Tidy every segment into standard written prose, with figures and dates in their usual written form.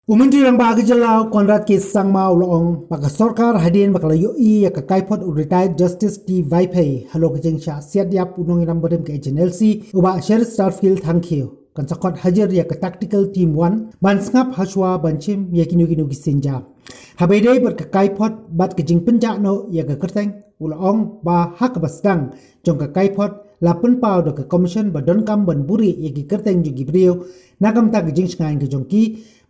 Umentri rang bagi jalau konrad ke sang mau loong baka Sorkar hadin baka layo ya ka kaipot retired justice di Vaipai halo ke jengsha siat diap unong inam bodem ke HNLC uba Sheriff Starfield hangkio kan khot hajir ya ka tactical team 1 ban ngap hashwa ban shim ya kinu gisenja habede ber ka kaipot bat ke jing penja no ya ka kerteng uloong ba hak basdang jong ka kaipot lapun pau do ka commission ba don kam ban buri ya ki kerteng jugi brio nagam ta ke jing ngai ke jongki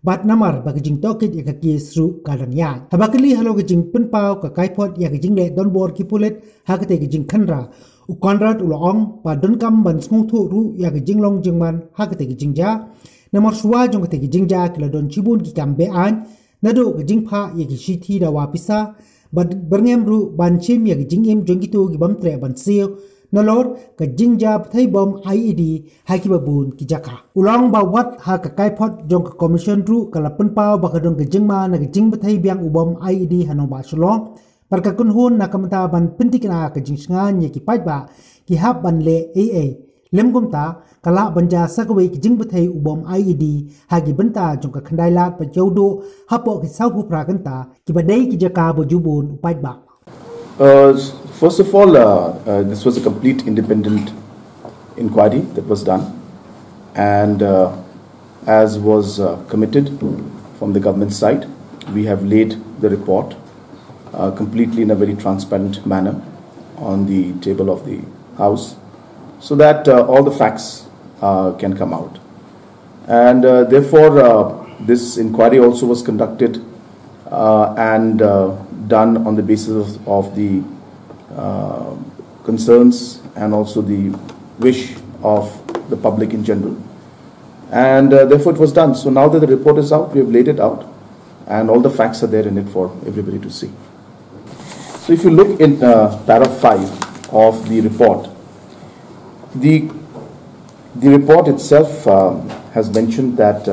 bat namar bagi jing tokit ya kaki seru kadang ya. Habakili halo gejing penpau ke kaipot ya gejing le don bor ki pulet hakate gejing khandra. U konrad uloong pa don kam ban sngong thu ru ya gejing long jingman hakate gejing ja. Namar suwa jong kate gejing ja kila don cibun ki kambe an. Nado gejing pa ya gishiti da wapisa. Bad berngem ru ban chim ya gejing im jong gitu gibam tre ban seo. Nalor ke jingiap thai bom IED haki babun ki jaka ulong ba wat ha ka kaipot jong ka commission ru kala penpau ba ka dong ke jingma na ke jing thai biang ubom IED hanong ba shlong par ka kun hun na kamta ban pentikna ka jingsnga nye ki pai ba ki hab ban le AA lem gumta kala banja sakwe ki jing thai ubom IED hagi benta jong ka khandai lat pa jodo hapo ki sau pu pra kanta ki ba dei ki jaka bo jubun upai ba. First of all, this was a complete independent inquiry that was done, and as was committed from the government side, we have laid the report completely in a very transparent manner on the table of the House, so that all the facts can come out. And therefore, this inquiry also was conducted and done on the basis of the concerns and also the wish of the public in general, and therefore it was done. So now that the report is out, we have laid it out and all the facts are there in it for everybody to see. So if you look in para 5 of the report, the report itself has mentioned that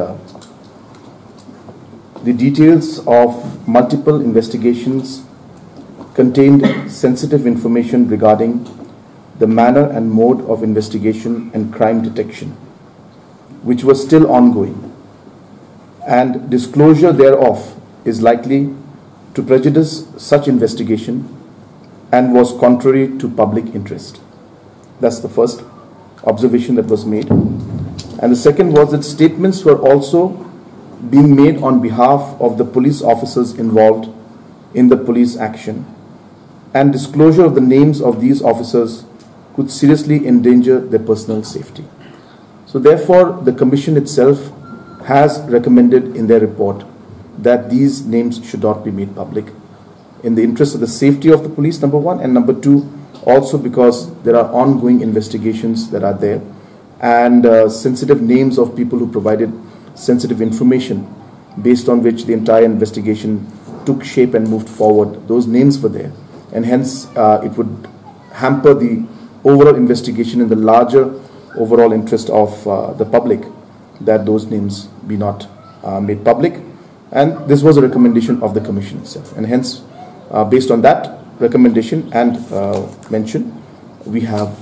the details of multiple investigations contained sensitive information regarding the manner and mode of investigation and crime detection, which was still ongoing, and disclosure thereof is likely to prejudice such investigation and was contrary to public interest. That's the first observation that was made. And the second was that statements were also being made on behalf of the police officers involved in the police action, and disclosure of the names of these officers could seriously endanger their personal safety. So therefore, the Commission itself has recommended in their report that these names should not be made public in the interest of the safety of the police, number one, and number two, also because there are ongoing investigations that are there, and sensitive names of people who provided sensitive information based on which the entire investigation took shape and moved forward. Those names were there, and hence it would hamper the overall investigation in the larger overall interest of the public that those names be not made public. And this was a recommendation of the Commission itself, and hence based on that recommendation and mention, we have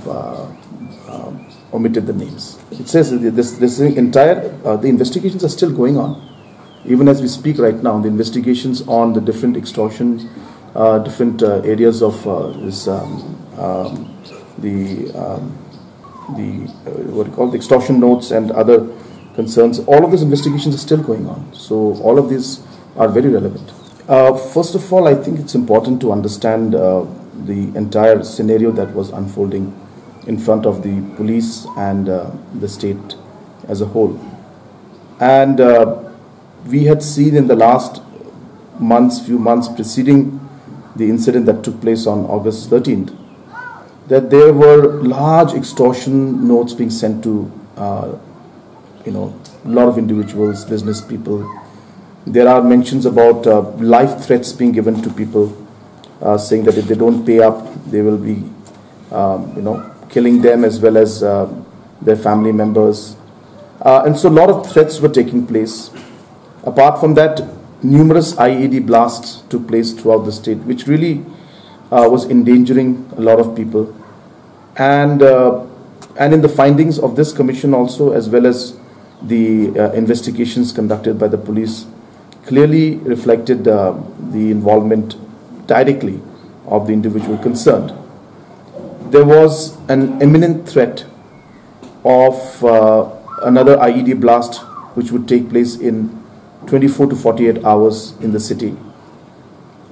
omitted the names. It says that this entire the investigations are still going on, even as we speak right now. The investigations on the different extortion, different areas of what you call the extortion notes and other concerns. All of these investigations are still going on. So all of these are very relevant. First of all, I think it's important to understand the entire scenario that was unfolding in front of the police and the state as a whole. And we had seen in the last few months preceding the incident that took place on August 13th, that there were large extortion notes being sent to a lot of individuals, business people. There are mentions about life threats being given to people, saying that if they don't pay up, they will be killing them as well as their family members. And so a lot of threats were taking place. Apart from that, numerous IED blasts took place throughout the state, which really was endangering a lot of people. And in the findings of this commission also, as well as the investigations conducted by the police, clearly reflected the involvement directly of the individual concerned. There was an imminent threat of another IED blast which would take place in 24 to 48 hours in the city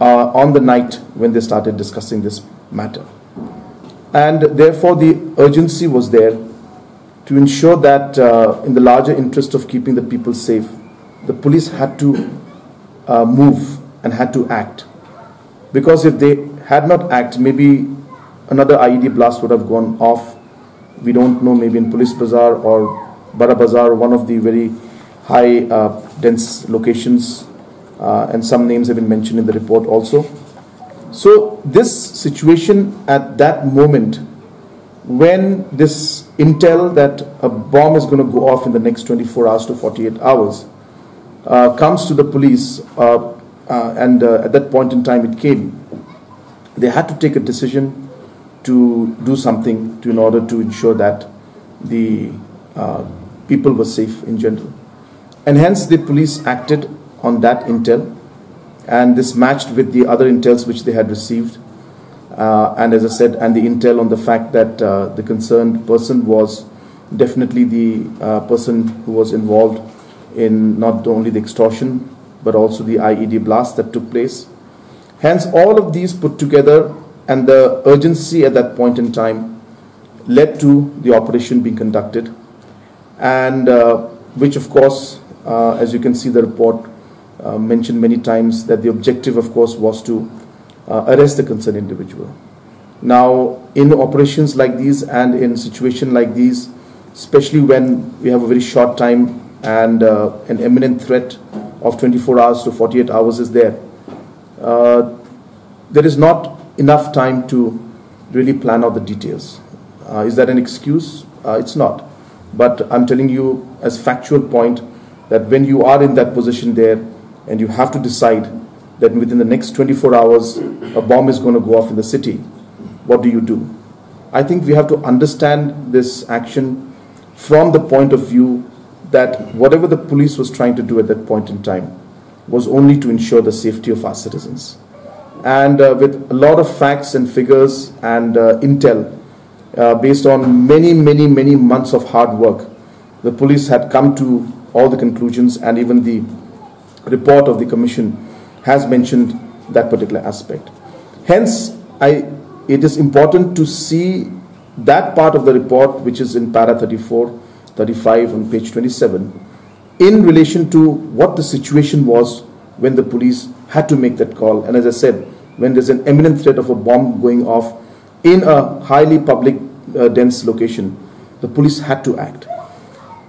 on the night when they started discussing this matter. And therefore the urgency was there to ensure that in the larger interest of keeping the people safe, the police had to move and had to act. Because if they had not acted, maybe another IED blast would have gone off. We don't know, maybe in Police Bazaar or Bara Bazaar, one of the very high dense locations, and some names have been mentioned in the report also. So this situation at that moment, when this intel that a bomb is going to go off in the next 24 hours to 48 hours comes to the police, and at that point in time it came, they had to take a decision to do something in order to ensure that the people were safe in general. And hence the police acted on that intel, and this matched with the other intels which they had received. And as I said, and the intel on the fact that the concerned person was definitely the person who was involved in not only the extortion but also the IED blast that took place. Hence all of these put together and the urgency at that point in time led to the operation being conducted, and which of course, as you can see the report mentioned many times, that the objective of course was to arrest the concerned individual. Now in operations like these and in situations like these, especially when we have a very short time and an imminent threat of 24 hours to 48 hours is there, there is not enough time to really plan out the details. Is that an excuse? It's not. But I'm telling you as factual point that when you are in that position there and you have to decide that within the next 24 hours a bomb is going to go off in the city, what do you do? I think we have to understand this action from the point of view that whatever the police was trying to do at that point in time was only to ensure the safety of our citizens. And with a lot of facts and figures and intel, based on many months of hard work, the police had come to all the conclusions, and even the report of the commission has mentioned that particular aspect. Hence, it is important to see that part of the report which is in para 34, 35 on page 27 in relation to what the situation was when the police had to make that call. And as I said, when there's an imminent threat of a bomb going off in a highly public dense location, the police had to act.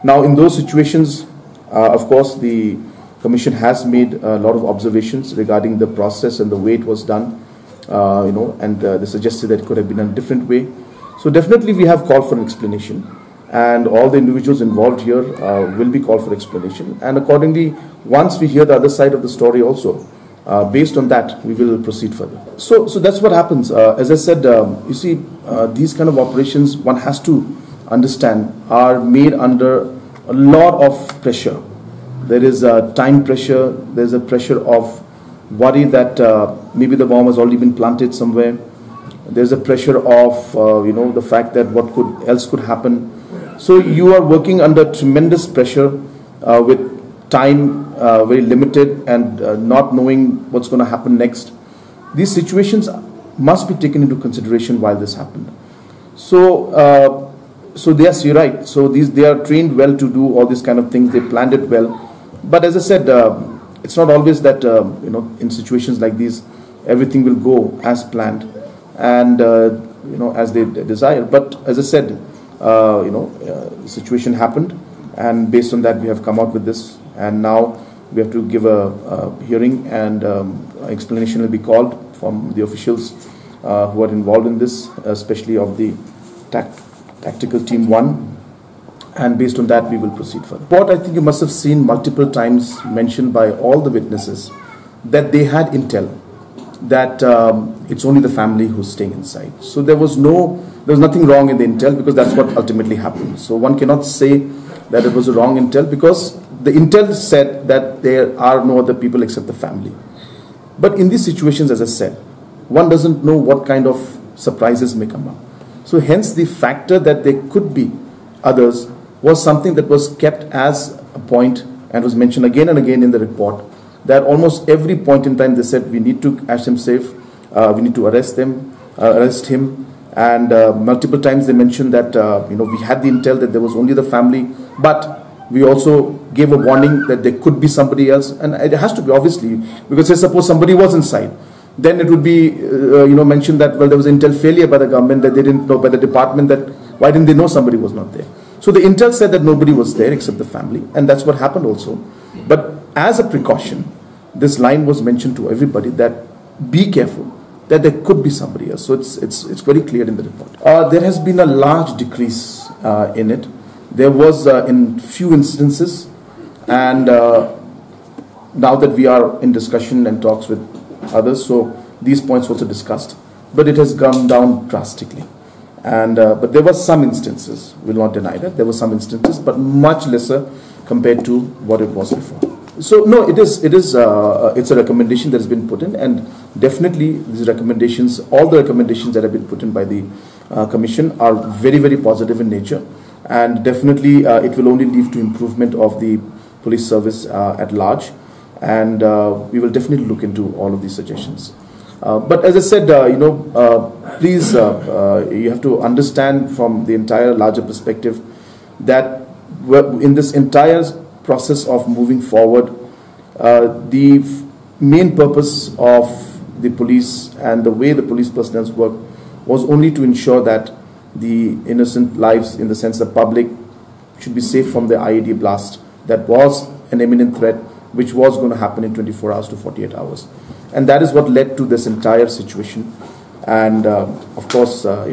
Now in those situations, of course the Commission has made a lot of observations regarding the process and the way it was done, and they suggested that it could have been done a different way. So definitely we have called for an explanation, and all the individuals involved here will be called for explanation, and accordingly once we hear the other side of the story also, based on that we will proceed further. So that's what happens. As I said, you see, these kind of operations, one has to understand, are made under a lot of pressure. There is a time pressure, there's a pressure of worry that maybe the bomb has already been planted somewhere. There's a pressure of the fact that what else could happen. So you are working under tremendous pressure with time very limited and not knowing what's going to happen next. These situations must be taken into consideration while this happened. So yes, you're right. So they are trained well to do all these kind of things. They planned it well. But as I said, it's not always that in situations like these everything will go as planned and as they desire. But as I said, the situation happened, and based on that we have come out with this, and now we have to give a hearing, and explanation will be called from the officials who are involved in this, especially of the tactical team 1, and based on that we will proceed further. But I think you must have seen multiple times mentioned by all the witnesses that they had intel that it's only the family who's staying inside. So there was nothing wrong in the intel, because that's what ultimately happened. So one cannot say that it was a wrong intel, because the intel said that there are no other people except the family. But in these situations, as I said, one doesn't know what kind of surprises may come up. So hence the factor that there could be others was something that was kept as a point and was mentioned again and again in the report, that almost every point in time they said we need to catch him safe, we need to arrest him, and multiple times they mentioned that we had the intel that there was only the family, but we also gave a warning that there could be somebody else, and it has to be, obviously, because say suppose somebody was inside, then it would be mentioned that, well, there was intel failure by the government, that they didn't know, by the department, that why didn't they know somebody was not there. So the intel said that nobody was there except the family, and that's what happened also. But as a precaution, this line was mentioned to everybody that be careful, that there could be somebody else. So it's very clear in the report. There has been a large decrease in it. There was in few instances, and now that we are in discussion and talks with others, so these points also discussed, but it has gone down drastically. And but there were some instances, will not deny that there were some instances, but much lesser compared to what it was before. So no, it's a recommendation that has been put in, and definitely these recommendations, all the recommendations that have been put in by the commission are very, very positive in nature, and definitely it will only lead to improvement of the police service at large, and we will definitely look into all of these suggestions. But as I said, please, you have to understand from the entire larger perspective that in this entire process of moving forward, the main purpose of the police and the way the police personnel work was only to ensure that the innocent lives, in the sense the public, should be safe from the IED blast that was an imminent threat, which was going to happen in 24 hours to 48 hours. And that is what led to this entire situation. And of course, the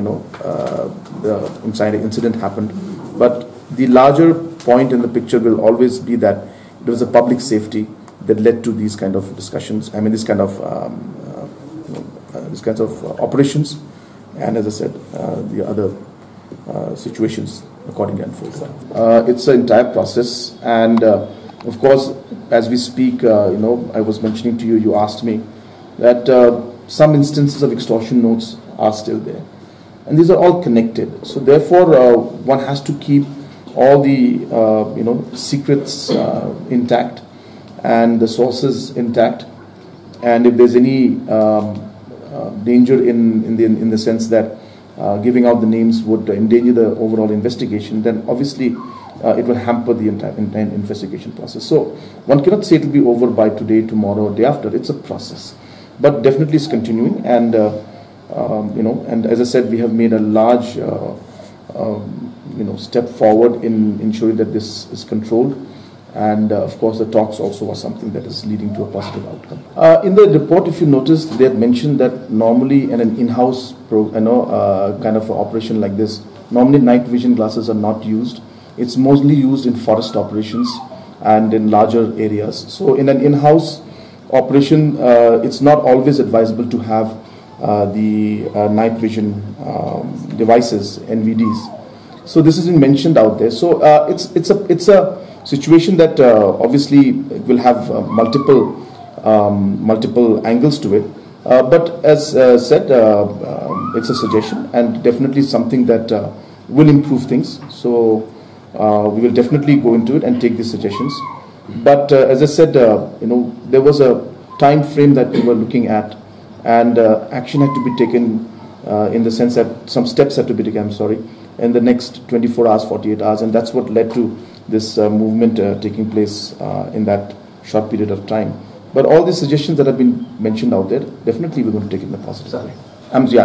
incident happened. But the larger point in the picture will always be that it was a public safety that led to these kind of discussions. I mean, these kinds of operations. And as I said, the other situations accordingly unfold. It's an entire process, and of course, as we speak, I was mentioning to you, you asked me that some instances of extortion notes are still there, and these are all connected. So therefore, one has to keep all the secrets intact and the sources intact. And if there's any danger in the sense that giving out the names would endanger the overall investigation, then obviously it will hamper the entire investigation process. So one cannot say it will be over by today, tomorrow, or day after. It's a process, but definitely it's continuing. And and as I said, we have made a large step forward in ensuring that this is controlled. And of course, the talks also was something that is leading to a positive outcome. In the report, if you noticed, they had mentioned that normally in an in-house kind of operation like this, normally night vision glasses are not used. It's mostly used in forest operations and in larger areas. So in an in-house operation, it's not always advisable to have the night vision devices, NVDs. So this has been mentioned out there. So it's a situation that obviously will have multiple angles to it, but as said, it's a suggestion and definitely something that will improve things. So we will definitely go into it and take these suggestions. But as I said, there was a time frame that we were looking at, and action had to be taken in the sense that some steps had to be taken. In the next 24 hours, 48 hours, and that's what led to this movement taking place in that short period of time. But all these suggestions that have been mentioned out there, definitely we're going to take it in a positive way.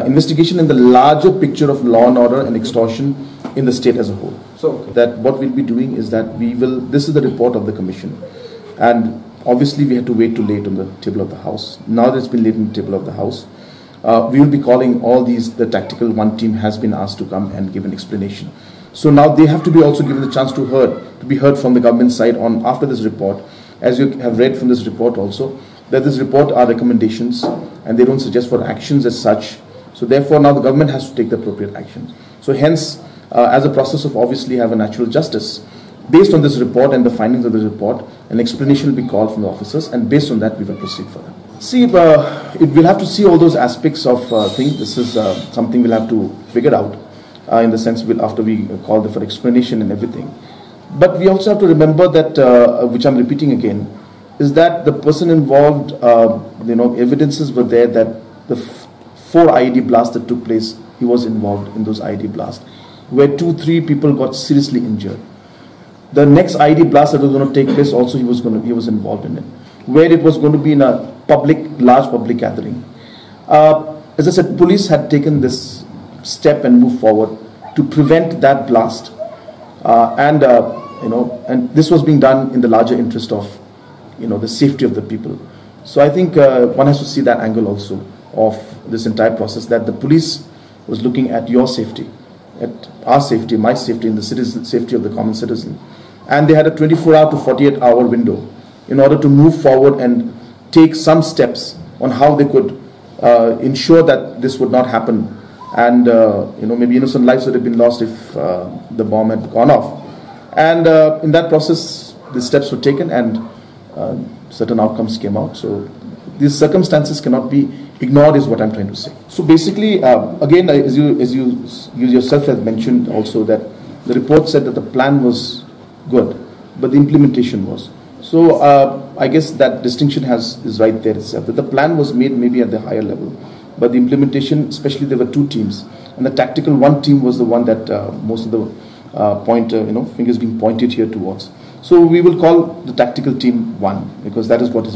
Investigation in the larger picture of law and order and extortion in the state as a whole. So that what we'll be doing is that this is the report of the commission, and obviously we had to wait to lay it on the table of the House. Now that it's been laid on the table of the House, we will be calling all these, the tactical one team has been asked to come and give an explanation. So now they have to be also given the chance to be heard from the government side on after this report. As you have read from this report also, that this report are recommendations and they don't suggest for actions as such. So therefore now the government has to take the appropriate actions. So hence, as a process of obviously have a natural justice, Based on this report and the findings of this report, an explanation will be called from the officers, and based on that, we will proceed further. See, we'll have to see all those aspects of things. This is something we'll have to figure out in the sense after we call for explanation and everything. But we also have to remember that, which I'm repeating again, is that the person involved, evidences were there that the 4 IED blasts that took place, he was involved in those IED blasts, where 2-3 people got seriously injured. The next IED blast that was going to take place, also he was involved in it, where it was going to be in a large public gathering. As I said, police had taken this step and moved forward to prevent that blast, and this was being done in the larger interest of, the safety of the people. So I think one has to see that angle also of this entire process, that the police was looking at your safety, at our safety, my safety, and the safety of the common citizen. And they had a 24-hour to 48-hour window in order to move forward and take some steps on how they could ensure that this would not happen. And, maybe innocent lives would have been lost if the bomb had gone off. And in that process, the steps were taken and certain outcomes came out. So these circumstances cannot be ignored is what I'm trying to say. So basically, again, as you yourself have mentioned also, that the report said that the plan was good, but the implementation was. So I guess that distinction is right there itself, that the plan was made maybe at the higher level, but the implementation, especially there were 2 teams, and the tactical one team was the one that most of the fingers being pointed here towards. So we will call the tactical team 1, because that is what is